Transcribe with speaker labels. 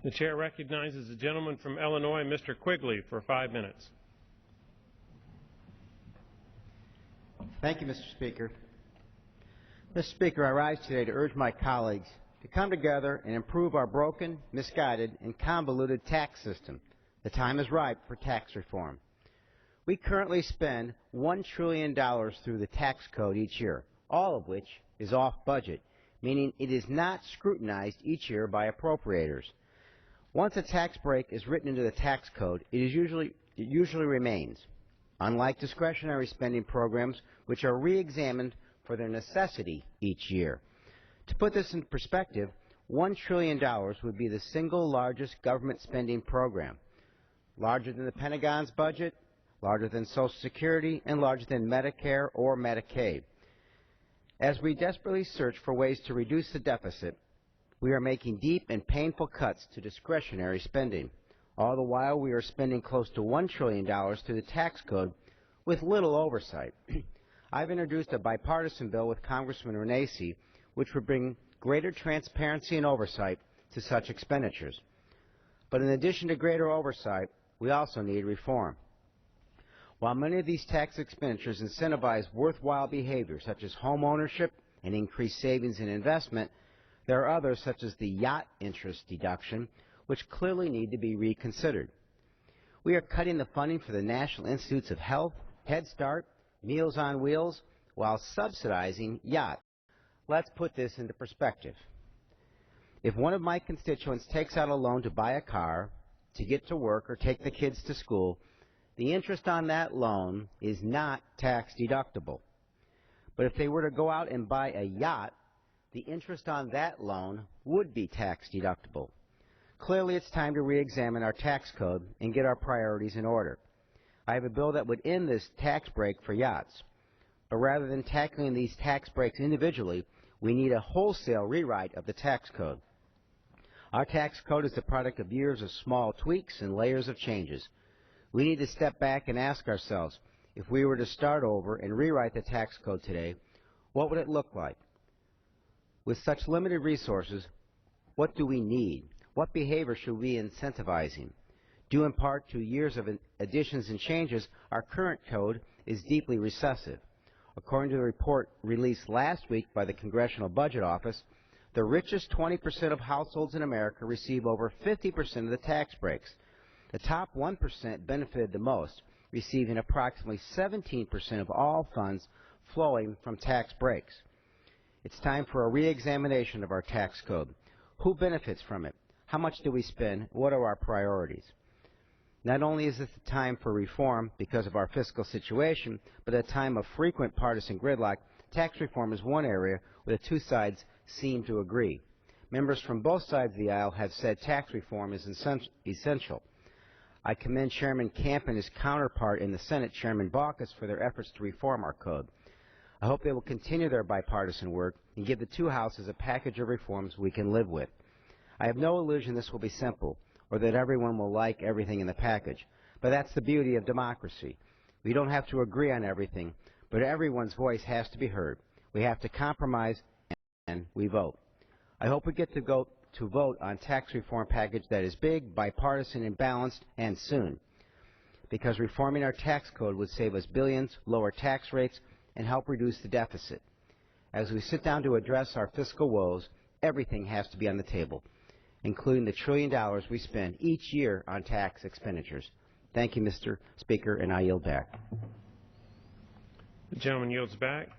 Speaker 1: The chair recognizes the gentleman from Illinois, Mr. Quigley, for 5 minutes.
Speaker 2: Thank you, Mr. Speaker. Mr. Speaker, I rise today to urge my colleagues to come together and improve our broken, misguided, and convoluted tax system. The time is ripe for tax reform. We currently spend $1 trillion through the tax code each year, all of which is off budget, meaning it is not scrutinized each year by appropriators. Once a tax break is written into the tax code, it usually remains, unlike discretionary spending programs, which are re-examined for their necessity each year. To put this in perspective, $1 trillion would be the single largest government spending program, larger than the Pentagon's budget, larger than Social Security, and larger than Medicare or Medicaid. As we desperately search for ways to reduce the deficit, we are making deep and painful cuts to discretionary spending. All the while, we are spending close to $1 trillion through the tax code with little oversight. I've introduced a bipartisan bill with Congressman Renacci, which would bring greater transparency and oversight to such expenditures. But in addition to greater oversight, we also need reform. While many of these tax expenditures incentivize worthwhile behavior, such as home ownership and increased savings and investment, there are others, such as the yacht interest deduction, which clearly need to be reconsidered. We are cutting the funding for the National Institutes of Health, Head Start, Meals on Wheels, while subsidizing yachts. Let's put this into perspective. If one of my constituents takes out a loan to buy a car, to get to work, or take the kids to school, the interest on that loan is not tax deductible. But if they were to go out and buy a yacht, the interest on that loan would be tax deductible. Clearly, it's time to re-examine our tax code and get our priorities in order. I have a bill that would end this tax break for yachts. But rather than tackling these tax breaks individually, we need a wholesale rewrite of the tax code. Our tax code is the product of years of small tweaks and layers of changes. We need to step back and ask ourselves, if we were to start over and rewrite the tax code today, what would it look like? With such limited resources, what do we need? What behavior should we be incentivizing? Due in part to years of additions and changes, our current code is deeply recessive. According to the report released last week by the Congressional Budget Office, the richest 20% of households in America receive over 50% of the tax breaks. The top 1% benefited the most, receiving approximately 17% of all funds flowing from tax breaks. It's time for a re-examination of our tax code. Who benefits from it? How much do we spend? What are our priorities? Not only is this a time for reform because of our fiscal situation, but at a time of frequent partisan gridlock, tax reform is one area where the two sides seem to agree. Members from both sides of the aisle have said tax reform is essential. I commend Chairman Camp and his counterpart in the Senate, Chairman Baucus, for their efforts to reform our code. I hope they will continue their bipartisan work and give the two houses a package of reforms we can live with. I have no illusion this will be simple or that everyone will like everything in the package, but that's the beauty of democracy. We don't have to agree on everything, but everyone's voice has to be heard. We have to compromise, and we vote. I hope we get to go to vote on tax reform package that is big, bipartisan, and balanced, and soon, because reforming our tax code would save us billions, lower tax rates, and help reduce the deficit. As we sit down to address our fiscal woes, everything has to be on the table, including the $1 trillion we spend each year on tax expenditures. Thank you, Mr. Speaker, and I yield back.
Speaker 1: The gentleman yields back.